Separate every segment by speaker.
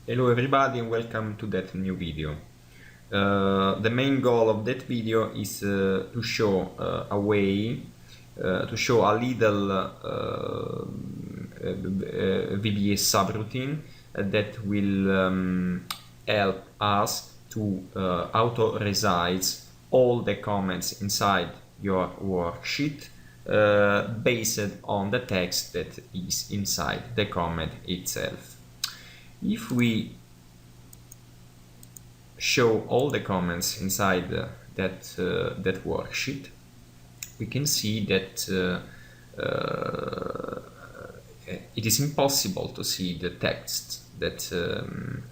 Speaker 1: Hello everybody and welcome to that new video. The main goal of that video is to show a way, to show a little VBA subroutine that will help us to auto-resize all the comments inside your worksheet based on the text that is inside the comment itself. If we show all the comments inside that worksheet, we can see that it is impossible to see the text that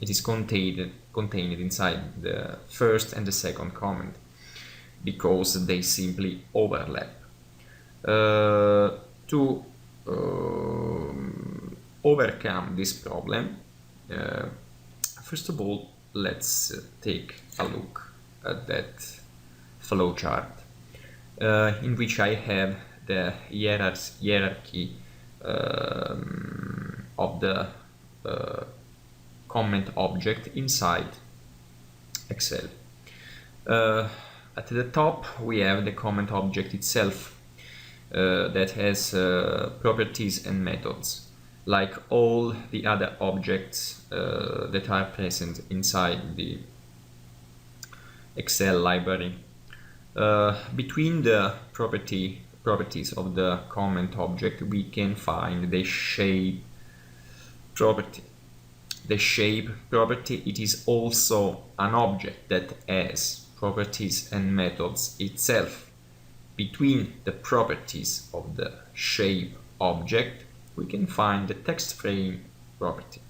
Speaker 1: it is contained inside the first and the second comment because they simply overlap. To overcome this problem, first of all, let's take a look at that flowchart in which I have the hierarchy of the comment object inside Excel. At the top we have the comment object itself that has properties and methods, like all the other objects that are present inside the Excel library. Between the properties of the comment object, we can find the shape property. The shape property, it is also an object that has properties and methods itself. Between the properties of the shape object, we can find the text frame property.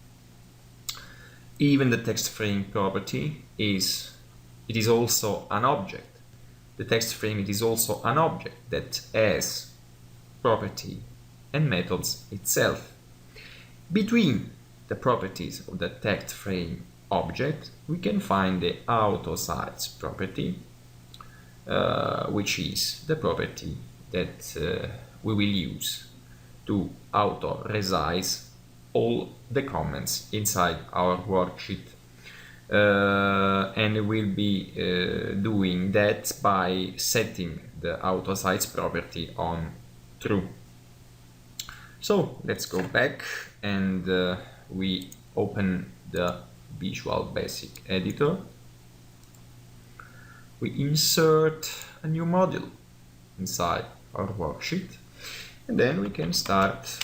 Speaker 1: Even the text frame property is also an object. The text frame, it is also an object that has property and methods itself. Between the properties of the text frame object, we can find the Autoresize property, which is the property that we will use to auto-resize all the comments inside our worksheet. And we'll be doing that by setting the Autoresize property on true. So let's go back and we open the Visual Basic editor. We insert a new module inside our worksheet, and then we can start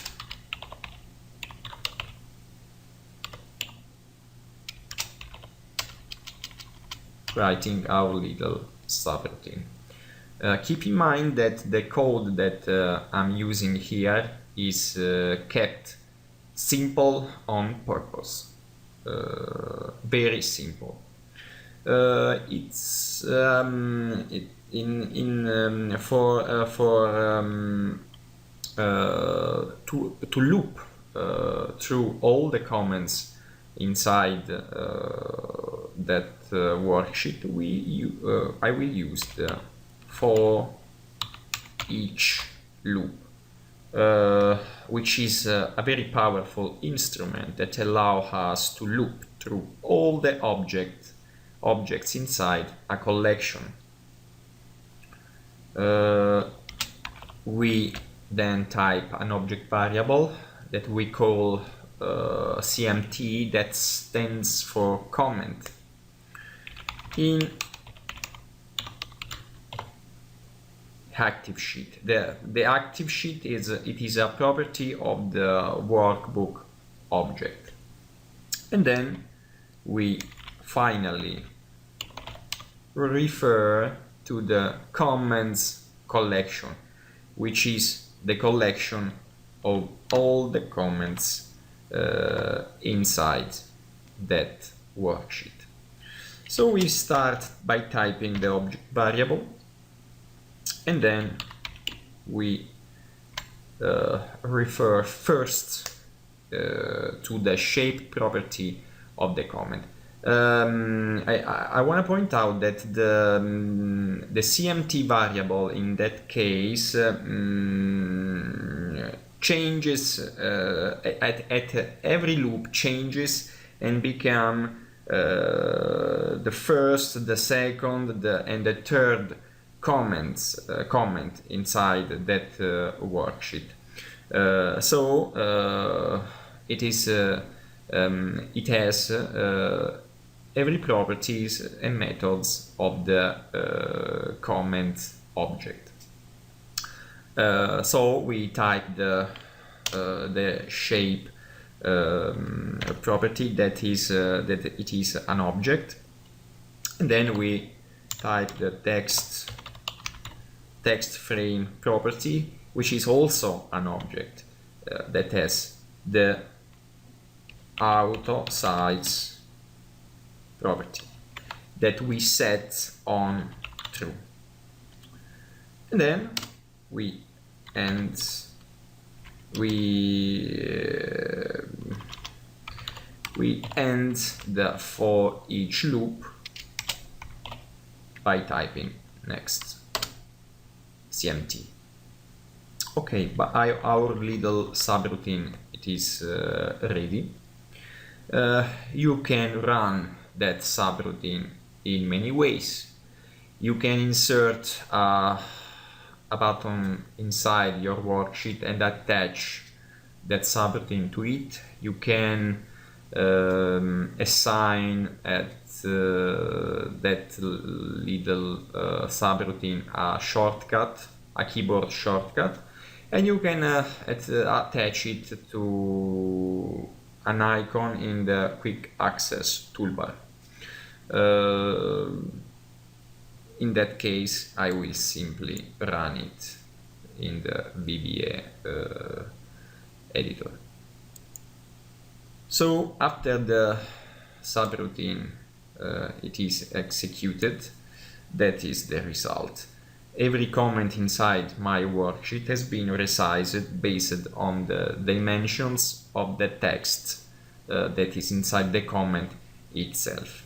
Speaker 1: writing our little subroutine. Keep in mind that the code that I'm using here is kept simple on purpose, very simple. It's to loop through all the comments inside that worksheet. I will use the for each loop, which is a very powerful instrument that allows us to loop through all the objects inside a collection. We then type an object variable that we call CMT, that stands for comment. In active sheet, the active sheet is a property of the workbook object, and then we finally refer to the comments collection, which is the collection of all the comments inside that worksheet. So we start by typing the object variable, and then we refer first to the shape property of the comment. I want to point out that the CMT variable in that case changes at every loop, changes and become the first, the second, and the third comment inside that worksheet. It has every properties and methods of the comment object. So we type the shape property that it is an object, and then we type the text frame property, which is also an object that has the Autoresize property that we set on true, and then we end the for each loop by typing next CMT. Okay, but our little subroutine, it is ready. You can run that subroutine in many ways. You can insert a button inside your worksheet and attach that subroutine to it. You can assign at that little subroutine a shortcut, a keyboard shortcut, and you can attach it to an icon in the quick access toolbar. In that case, I will simply run it in the VBA editor. So after the subroutine it is executed, that is the result. Every comment inside my worksheet has been resized based on the dimensions of the text that is inside the comment itself.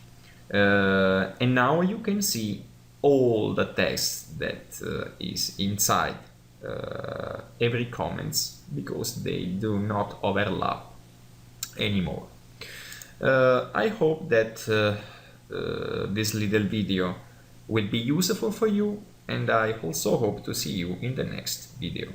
Speaker 1: And now you can see all the text that is inside every comments, because they do not overlap anymore. I hope that this little video will be useful for you, and I also hope to see you in the next video.